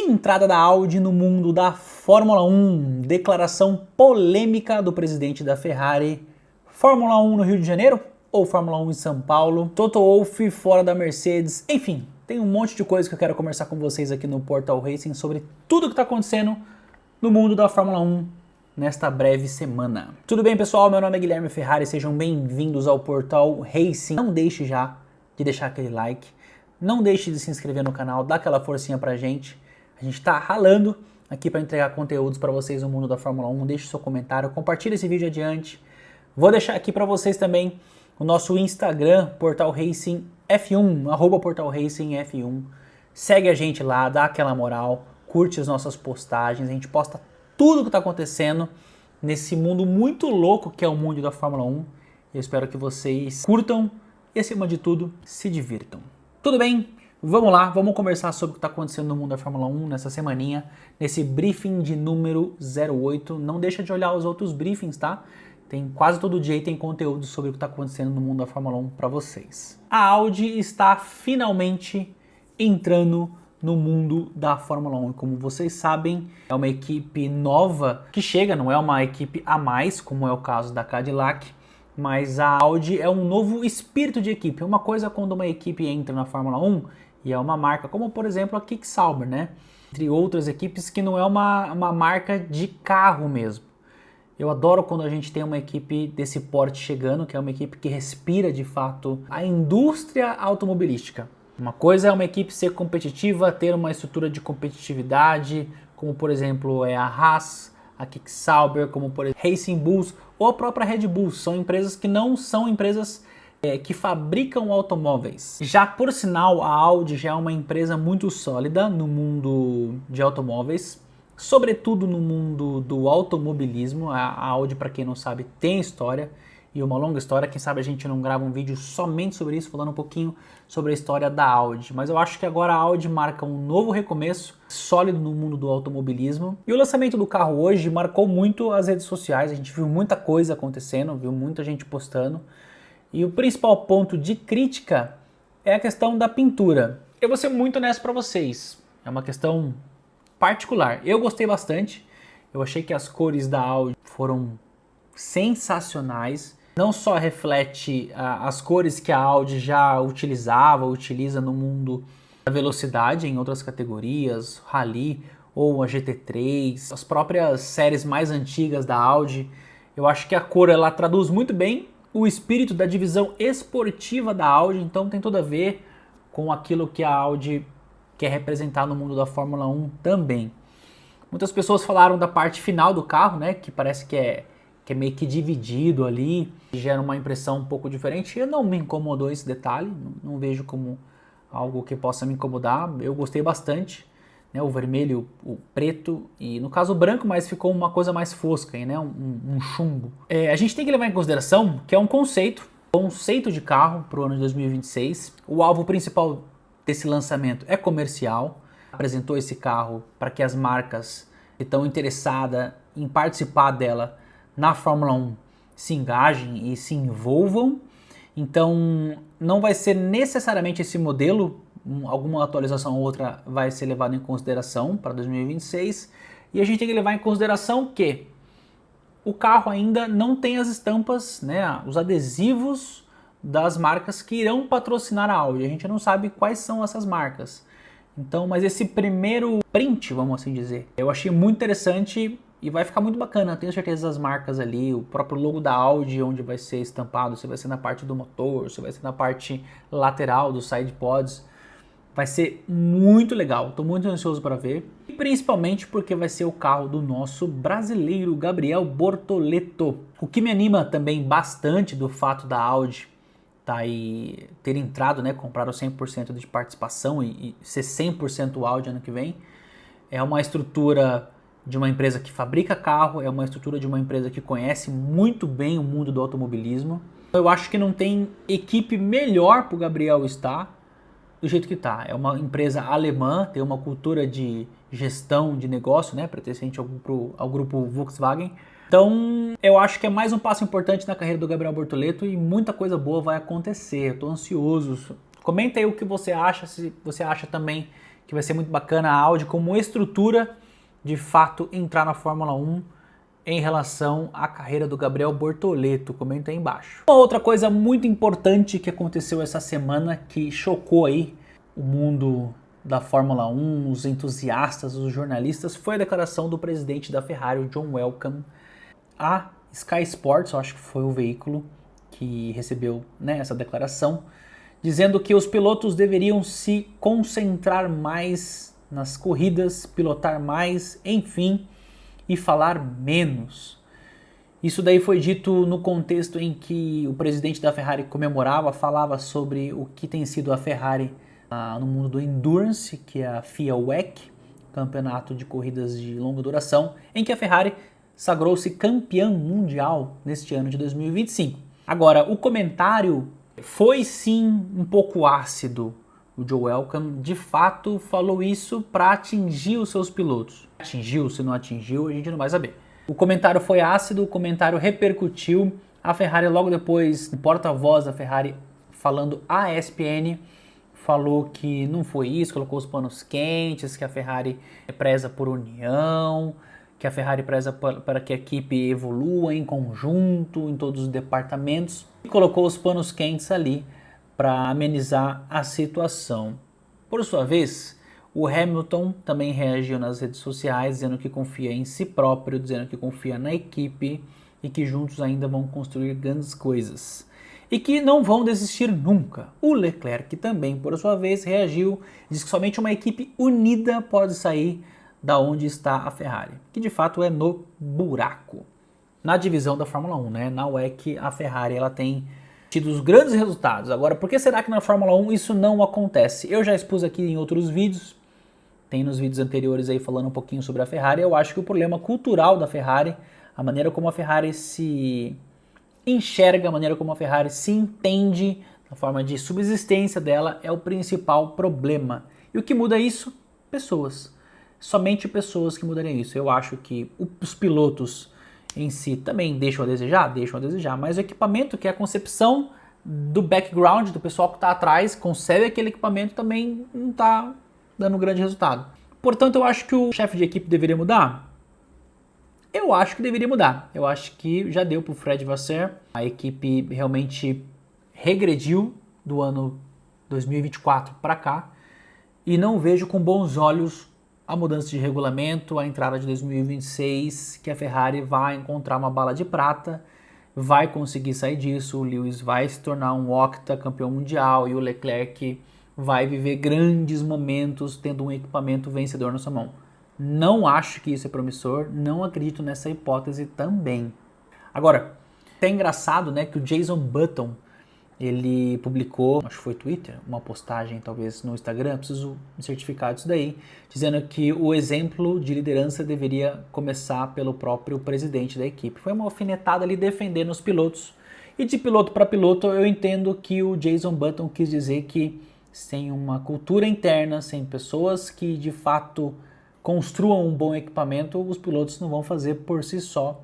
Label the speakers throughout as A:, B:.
A: Entrada da Audi no mundo da Fórmula 1, declaração polêmica do presidente da Ferrari, Fórmula 1 no Rio de Janeiro ou Fórmula 1 em São Paulo, Toto Wolff fora da Mercedes, enfim, tem um monte de coisa que eu quero conversar com vocês aqui no Portal Racing sobre tudo que está acontecendo no mundo da Fórmula 1 nesta breve semana. Tudo bem, pessoal? Meu nome é Guilherme Ferrari, sejam bem-vindos ao Portal Racing. Não deixe já de deixar aquele like, não deixe de se inscrever no canal, dá aquela forcinha pra gente. A gente tá ralando aqui para entregar conteúdos para vocês no mundo da Fórmula 1. Deixe seu comentário, compartilhe esse vídeo adiante. Vou deixar aqui para vocês também o nosso Instagram, Portal Racing F1, @Portal Racing F1. Segue a gente lá, dá aquela moral, curte as nossas postagens. A gente posta tudo o que está acontecendo nesse mundo muito louco que é o mundo da Fórmula 1. Eu espero que vocês curtam e, acima de tudo, se divirtam. Tudo bem? Vamos lá, vamos conversar sobre o que está acontecendo no mundo da Fórmula 1 nessa semaninha, nesse briefing de número 08. Não deixa de olhar os outros briefings, tá? Tem quase todo dia e tem conteúdo sobre o que está acontecendo no mundo da Fórmula 1 para vocês. A Audi está finalmente entrando no mundo da Fórmula 1. E como vocês sabem, é uma equipe nova que chega, não é uma equipe a mais, como é o caso da Cadillac, mas a Audi é um novo espírito de equipe. Uma coisa é quando uma equipe entra na Fórmula 1 e é uma marca, como por exemplo a Kick Sauber, né? Entre outras equipes que não é uma marca de carro mesmo. Eu adoro quando a gente tem uma equipe desse porte chegando, que é uma equipe que respira de fato a indústria automobilística. Uma coisa é uma equipe ser competitiva, ter uma estrutura de competitividade, como por exemplo é a Haas, a Kick Sauber, como por exemplo Racing Bulls ou a própria Red Bull. São empresas que não são empresas que fabricam automóveis. Já por sinal, a Audi já é uma empresa muito sólida no mundo de automóveis, sobretudo no mundo do automobilismo. A Audi, para quem não sabe, tem história e uma longa história. Quem sabe a gente não grava um vídeo somente sobre isso, falando um pouquinho sobre a história da Audi. Mas eu acho que agora a Audi marca um novo recomeço, sólido no mundo do automobilismo. E o lançamento do carro hoje marcou muito as redes sociais. A gente viu muita coisa acontecendo, viu muita gente postando. E o principal ponto de crítica é a questão da pintura. Eu vou ser muito honesto para vocês. É uma questão particular. Eu gostei bastante. Eu achei que as cores da Audi foram sensacionais. Não só reflete as cores que a Audi já utiliza no mundo da velocidade em outras categorias, Rally ou a GT3, as próprias séries mais antigas da Audi. Eu acho que a cor ela traduz muito bem o espírito da divisão esportiva da Audi, então tem tudo a ver com aquilo que a Audi quer representar no mundo da Fórmula 1 também. Muitas pessoas falaram da parte final do carro, né, que parece que é meio que dividido ali, gera uma impressão um pouco diferente. Eu não me incomodou esse detalhe, não vejo como algo que possa me incomodar. Eu gostei bastante, né, o vermelho, o preto e no caso o branco, mas ficou uma coisa mais fosca, né, um chumbo. A gente tem que levar em consideração que é um conceito de carro para o ano de 2026. O alvo principal desse lançamento é comercial. Apresentou esse carro para que as marcas que estão interessadas em participar dela na Fórmula 1 se engajem e se envolvam. Então não vai ser necessariamente esse modelo, alguma atualização ou outra vai ser levada em consideração para 2026. E a gente tem que levar em consideração que o carro ainda não tem as estampas, né, os adesivos das marcas que irão patrocinar a Audi. A gente não sabe quais são essas marcas. Então, mas esse primeiro print, vamos assim dizer, eu achei muito interessante e vai ficar muito bacana. Eu tenho certeza das marcas ali, o próprio logo da Audi, onde vai ser estampado, se vai ser na parte do motor, se vai ser na parte lateral dos side pods. Vai ser muito legal, estou muito ansioso para ver. E principalmente porque vai ser o carro do nosso brasileiro Gabriel Bortoleto. O que me anima também bastante do fato da Audi ter entrado, né, compraram 100% de participação e ser 100% Audi ano que vem, é uma estrutura de uma empresa que fabrica carro, é uma estrutura de uma empresa que conhece muito bem o mundo do automobilismo. Eu acho que não tem equipe melhor para o Gabriel estar do jeito que está. É uma empresa alemã, tem uma cultura de gestão de negócio, né, pertencente ao grupo Volkswagen. Então, eu acho que é mais um passo importante na carreira do Gabriel Bortoleto e muita coisa boa vai acontecer. Eu tô ansioso. Comenta aí o que você acha, se você acha também que vai ser muito bacana a Audi como estrutura de fato entrar na Fórmula 1 em relação à carreira do Gabriel Bortoleto, comenta aí embaixo. Uma outra coisa muito importante que aconteceu essa semana, que chocou aí o mundo da Fórmula 1, os entusiastas, os jornalistas, foi a declaração do presidente da Ferrari, o John Welcome, a Sky Sports, eu acho que foi o veículo que recebeu, né, essa declaração, dizendo que os pilotos deveriam se concentrar mais nas corridas, pilotar mais, enfim, e falar menos. Isso daí foi dito no contexto em que o presidente da Ferrari comemorava, falava sobre o que tem sido a Ferrari no mundo do Endurance, que é a FIA WEC, campeonato de corridas de longa duração, em que a Ferrari sagrou-se campeã mundial neste ano de 2025. Agora, o comentário foi sim um pouco ácido. O Joe Welcome, de fato, falou isso para atingir os seus pilotos. Atingiu, se não atingiu, a gente não vai saber. O comentário foi ácido, o comentário repercutiu. A Ferrari, logo depois, o porta-voz da Ferrari, falando à ESPN, falou que não foi isso, colocou os panos quentes, que a Ferrari preza por união, que a Ferrari preza para que a equipe evolua em conjunto, em todos os departamentos, e colocou os panos quentes ali para amenizar a situação. Por sua vez, o Hamilton também reagiu nas redes sociais, dizendo que confia em si próprio, dizendo que confia na equipe e que juntos ainda vão construir grandes coisas. E que não vão desistir nunca. O Leclerc também, por sua vez, reagiu, diz que somente uma equipe unida pode sair da onde está a Ferrari, que de fato é no buraco. Na divisão da Fórmula 1, né? Na WEC, a Ferrari ela tem tido os grandes resultados. Agora, por que será que na Fórmula 1 isso não acontece? Eu já expus aqui em outros vídeos, tem nos vídeos anteriores aí falando um pouquinho sobre a Ferrari. Eu acho que o problema cultural da Ferrari, a maneira como a Ferrari se enxerga, a maneira como a Ferrari se entende, a forma de subsistência dela é o principal problema. E o que muda isso? Pessoas. Somente pessoas que mudariam isso. Eu acho que os pilotos em si também deixam a desejar, mas o equipamento, que é a concepção do background, do pessoal que está atrás, concebe aquele equipamento, também não está dando um grande resultado. Portanto, eu acho que o chefe de equipe deveria mudar? Eu acho que deveria mudar. Eu acho que já deu para o Fred Vasseur. A equipe realmente regrediu do ano 2024 para cá e não vejo com bons olhos a mudança de regulamento, a entrada de 2026, que a Ferrari vai encontrar uma bala de prata, vai conseguir sair disso, o Lewis vai se tornar um octa campeão mundial e o Leclerc vai viver grandes momentos tendo um equipamento vencedor na sua mão. Não acho que isso é promissor, não acredito nessa hipótese também. Agora, é engraçado, né, que o Jason Button, ele publicou, acho que foi Twitter, uma postagem talvez no Instagram, preciso me certificar disso daí, dizendo que o exemplo de liderança deveria começar pelo próprio presidente da equipe. Foi uma alfinetada ali defendendo os pilotos. E de piloto para piloto eu entendo que o Jason Button quis dizer que sem uma cultura interna, sem pessoas que de fato construam um bom equipamento, os pilotos não vão fazer por si só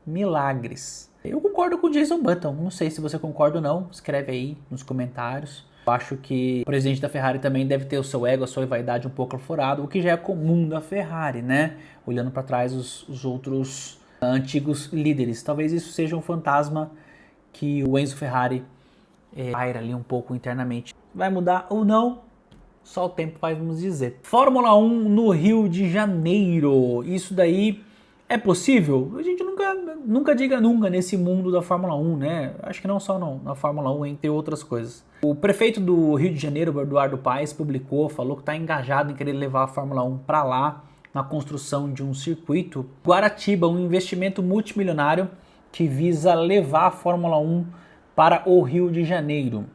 A: milagres. Eu concordo com o Jason Button, não sei se você concorda ou não, escreve aí nos comentários. Eu acho que o presidente da Ferrari também deve ter o seu ego, a sua vaidade um pouco aflorado, o que já é comum da Ferrari, né? Olhando para trás os outros antigos líderes. Talvez isso seja um fantasma que o Enzo Ferrari paira ali um pouco internamente. Vai mudar ou não? Só o tempo vai nos dizer. Fórmula 1 no Rio de Janeiro. Isso daí é possível? A gente nunca diga nunca nesse mundo da Fórmula 1, né? Acho que não só na Fórmula 1, entre outras coisas. O prefeito do Rio de Janeiro, Eduardo Paes, falou que está engajado em querer levar a Fórmula 1 para lá, na construção de um circuito. Guaratiba, um investimento multimilionário que visa levar a Fórmula 1 para o Rio de Janeiro.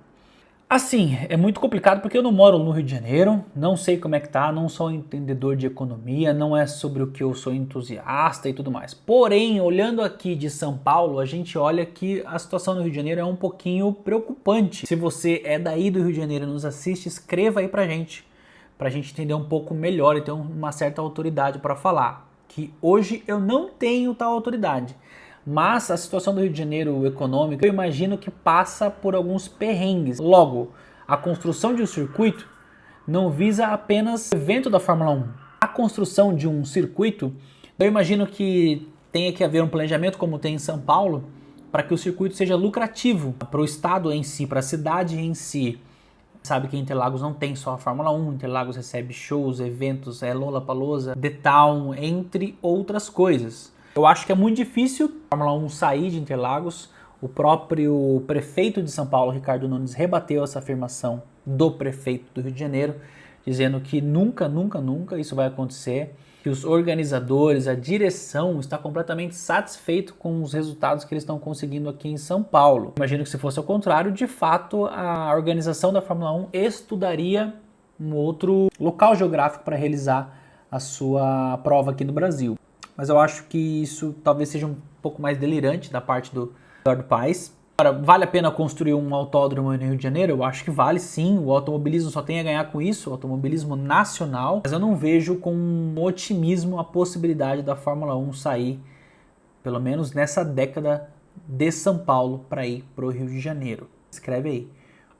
A: Assim, é muito complicado porque eu não moro no Rio de Janeiro, não sei como é que tá, não sou entendedor de economia, não é sobre o que eu sou entusiasta e tudo mais. Porém, olhando aqui de São Paulo, a gente olha que a situação no Rio de Janeiro é um pouquinho preocupante. Se você é daí do Rio de Janeiro e nos assiste, escreva aí pra gente entender um pouco melhor e ter uma certa autoridade para falar. Que hoje eu não tenho tal autoridade. Mas a situação do Rio de Janeiro econômica, eu imagino que passa por alguns perrengues. Logo, a construção de um circuito não visa apenas o evento da Fórmula 1. A construção de um circuito, eu imagino que tenha que haver um planejamento como tem em São Paulo, para que o circuito seja lucrativo para o estado em si, para a cidade em si. Sabe que Interlagos não tem só a Fórmula 1, Interlagos recebe shows, eventos, Lollapalooza, The Town, entre outras coisas. Eu acho que é muito difícil a Fórmula 1 sair de Interlagos. O próprio prefeito de São Paulo, Ricardo Nunes, rebateu essa afirmação do prefeito do Rio de Janeiro, dizendo que nunca isso vai acontecer, que os organizadores, a direção está completamente satisfeito com os resultados que eles estão conseguindo aqui em São Paulo. Imagino que se fosse ao contrário, de fato, a organização da Fórmula 1 estudaria um outro local geográfico para realizar a sua prova aqui no Brasil. Mas eu acho que isso talvez seja um pouco mais delirante da parte do Eduardo Paes. Agora, vale a pena construir um autódromo no Rio de Janeiro? Eu acho que vale sim, o automobilismo só tem a ganhar com isso, o automobilismo nacional, mas eu não vejo com otimismo a possibilidade da Fórmula 1 sair, pelo menos nessa década, de São Paulo para ir para o Rio de Janeiro. Escreve aí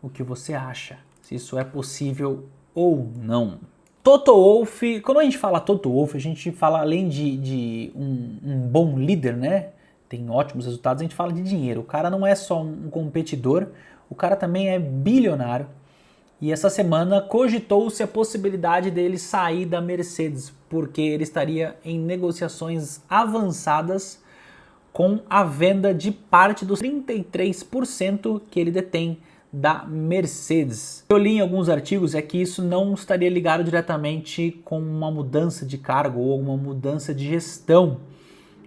A: o que você acha, se isso é possível ou não. Toto Wolff, quando a gente fala Toto Wolff, a gente fala além de um bom líder, né? Tem ótimos resultados, a gente fala de dinheiro. O cara não é só um competidor, o cara também é bilionário. E essa semana cogitou-se a possibilidade dele sair da Mercedes, porque ele estaria em negociações avançadas com a venda de parte dos 33% que ele detém da Mercedes. Eu li em alguns artigos que isso não estaria ligado diretamente com uma mudança de cargo ou uma mudança de gestão,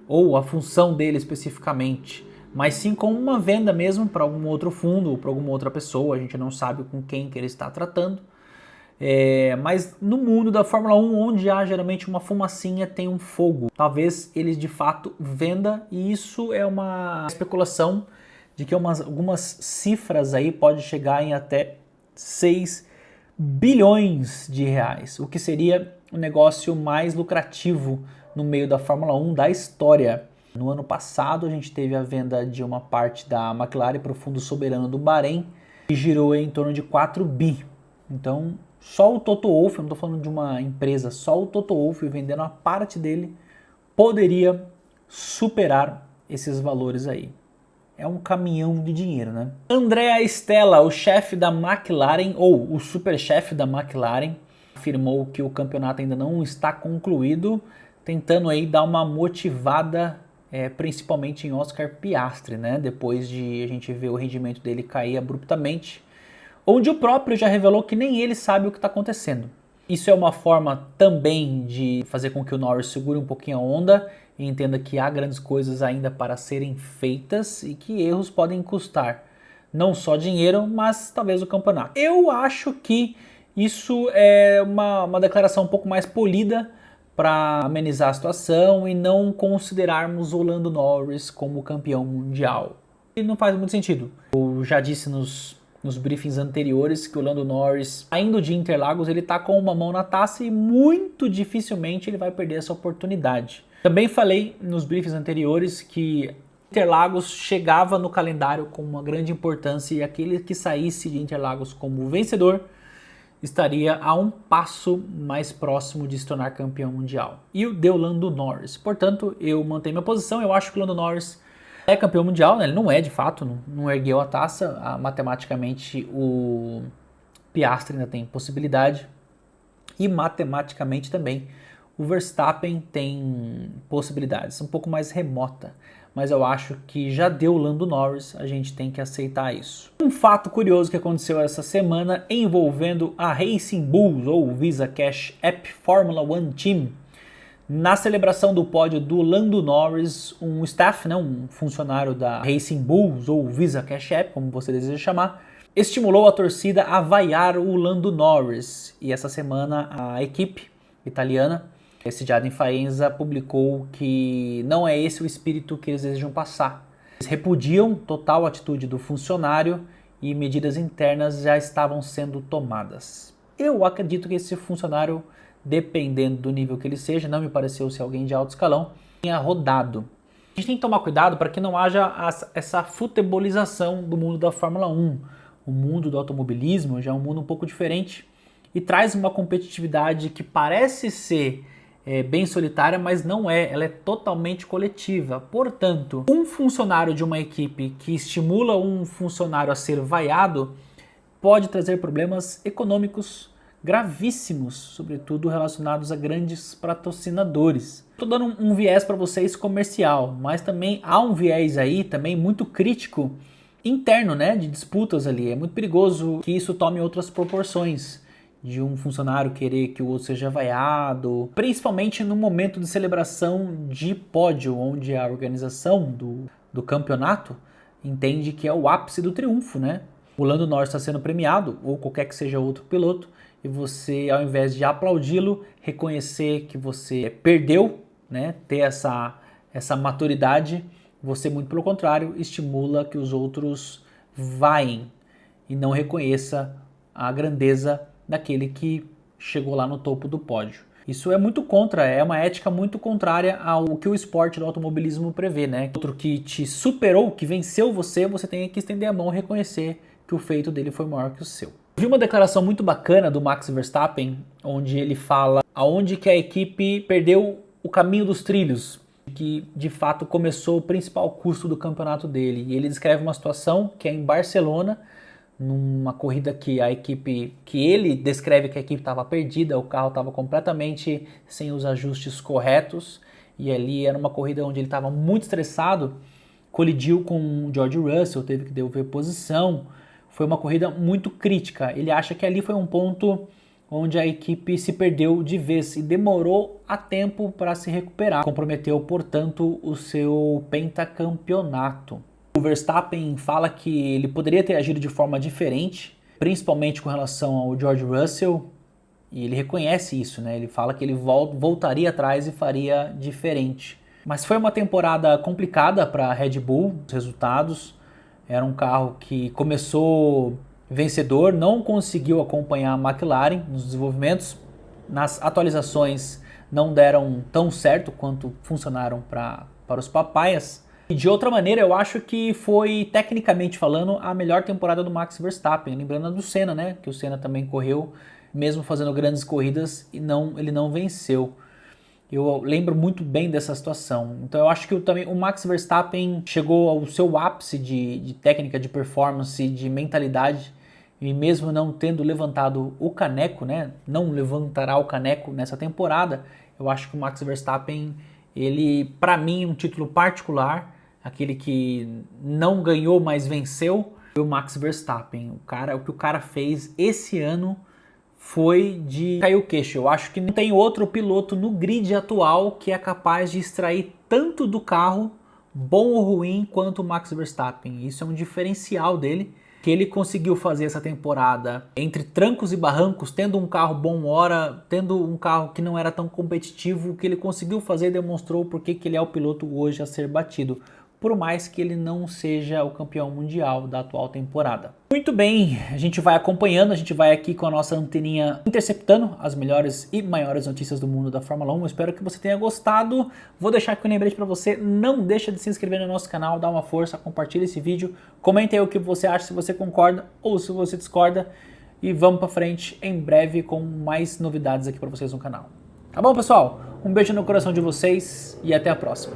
A: ou a função dele especificamente, mas sim com uma venda mesmo para algum outro fundo ou para alguma outra pessoa, a gente não sabe com quem que ele está tratando. Mas no mundo da Fórmula 1, onde há geralmente uma fumacinha, tem um fogo. Talvez ele de fato venda, e isso é uma especulação de que algumas cifras aí pode chegar em até 6 bilhões de reais, o que seria o negócio mais lucrativo no meio da Fórmula 1 da história. No ano passado a gente teve a venda de uma parte da McLaren para o fundo soberano do Bahrein, que girou em torno de 4 bi. Então só o Toto Wolff, eu não estou falando de uma empresa, só o Toto Wolff vendendo a parte dele poderia superar esses valores aí. É um caminhão de dinheiro, né? Andrea Stella, o chefe da McLaren, ou o superchefe da McLaren, afirmou que o campeonato ainda não está concluído, tentando aí dar uma motivada, principalmente em Oscar Piastri, né? Depois de a gente ver o rendimento dele cair abruptamente, onde o próprio já revelou que nem ele sabe o que está acontecendo. Isso é uma forma também de fazer com que o Norris segure um pouquinho a onda e entenda que há grandes coisas ainda para serem feitas e que erros podem custar não só dinheiro, mas talvez o campeonato. Eu acho que isso é uma declaração um pouco mais polida para amenizar a situação e não considerarmos o Lando Norris como campeão mundial. E não faz muito sentido. Eu já disse nos briefings anteriores que o Lando Norris, saindo de Interlagos, ele está com uma mão na taça e muito dificilmente ele vai perder essa oportunidade. Também falei nos briefings anteriores que Interlagos chegava no calendário com uma grande importância e aquele que saísse de Interlagos como vencedor estaria a um passo mais próximo de se tornar campeão mundial. E deu Lando Norris. Portanto, eu mantenho minha posição. Eu acho que o Lando Norris é campeão mundial, né? Ele não é de fato, não ergueu a taça. Matematicamente, o Piastri ainda tem possibilidade. E matematicamente também o Verstappen tem possibilidades, um pouco mais remota, mas eu acho que já deu o Lando Norris, a gente tem que aceitar isso. Um fato curioso que aconteceu essa semana envolvendo a Racing Bulls, ou Visa Cash App Formula One Team. Na celebração do pódio do Lando Norris, um staff, um funcionário da Racing Bulls, ou Visa Cash App, como você deseja chamar, estimulou a torcida a vaiar o Lando Norris. E essa semana a equipe italiana, sediada em Faenza, publicou que não é esse o espírito que eles desejam passar. Eles repudiam total atitude do funcionário e medidas internas já estavam sendo tomadas. Eu acredito que esse funcionário, dependendo do nível que ele seja, não me pareceu ser alguém de alto escalão, tenha rodado. A gente tem que tomar cuidado para que não haja essa futebolização do mundo da Fórmula 1. O mundo do automobilismo já é um mundo um pouco diferente e traz uma competitividade que parece ser bem solitária, mas não é, ela é totalmente coletiva. Portanto, um funcionário de uma equipe que estimula um funcionário a ser vaiado pode trazer problemas econômicos gravíssimos, sobretudo relacionados a grandes patrocinadores. Estou dando um viés para vocês comercial, mas também há um viés aí também muito crítico interno, né, de disputas ali. É muito perigoso que isso tome outras proporções, de um funcionário querer que o outro seja vaiado, principalmente no momento de celebração de pódio, onde a organização do campeonato entende que é o ápice do triunfo, né? O Lando Norris está sendo premiado, ou qualquer que seja outro piloto, e você, ao invés de aplaudi-lo, reconhecer que você perdeu, né, ter essa maturidade, você, muito pelo contrário, estimula que os outros vaiem e não reconheça a grandeza daquele que chegou lá no topo do pódio. Isso é muito é uma ética muito contrária ao que o esporte do automobilismo prevê, né? Outro que te superou, que venceu você, você tem que estender a mão e reconhecer que o feito dele foi maior que o seu. Vi uma declaração muito bacana do Max Verstappen, onde ele fala aonde que a equipe perdeu o caminho dos trilhos, que de fato começou o principal custo do campeonato dele. E ele descreve uma situação que é em Barcelona, numa corrida que ele descreve que a equipe estava perdida, o carro estava completamente sem os ajustes corretos, e ali era uma corrida onde ele estava muito estressado, colidiu com o George Russell, teve que devolver posição. Foi uma corrida muito crítica. Ele acha que ali foi um ponto onde a equipe se perdeu de vez e demorou a tempo para se recuperar. Comprometeu, portanto, o seu pentacampeonato. O Verstappen fala que ele poderia ter agido de forma diferente, principalmente com relação ao George Russell, e ele reconhece isso, né? Ele fala que ele voltaria atrás e faria diferente. Mas foi uma temporada complicada para a Red Bull, os resultados. Era um carro que começou vencedor, não conseguiu acompanhar a McLaren nos desenvolvimentos. Nas atualizações não deram tão certo quanto funcionaram para os papaias. E de outra maneira, eu acho que foi, tecnicamente falando, a melhor temporada do Max Verstappen. Lembrando a do Senna, né? Que o Senna também correu, mesmo fazendo grandes corridas, e ele não venceu. Eu lembro muito bem dessa situação. Então eu acho que também o Max Verstappen chegou ao seu ápice de técnica, de performance, de mentalidade, e mesmo não tendo levantado o caneco, né? Não levantará o caneco nessa temporada. Eu acho que o Max Verstappen, ele, para mim, um título particular, aquele que não ganhou, mas venceu, foi o Max Verstappen. O que o cara fez esse ano foi de cair o queixo. Eu acho que não tem outro piloto no grid atual que é capaz de extrair tanto do carro, bom ou ruim, quanto o Max Verstappen. Isso é um diferencial dele, que ele conseguiu fazer essa temporada entre trancos e barrancos, tendo um carro bom hora, tendo um carro que não era tão competitivo. O que ele conseguiu fazer demonstrou porque que ele é o piloto hoje a ser batido, por mais que ele não seja o campeão mundial da atual temporada. Muito bem, a gente vai acompanhando, a gente vai aqui com a nossa anteninha interceptando as melhores e maiores notícias do mundo da Fórmula 1. Eu espero que você tenha gostado. Vou deixar aqui um lembrete para você, não deixa de se inscrever no nosso canal, dá uma força, compartilha esse vídeo, comenta aí o que você acha, se você concorda ou se você discorda, e vamos para frente em breve com mais novidades aqui para vocês no canal. Tá bom, pessoal? Um beijo no coração de vocês e até a próxima.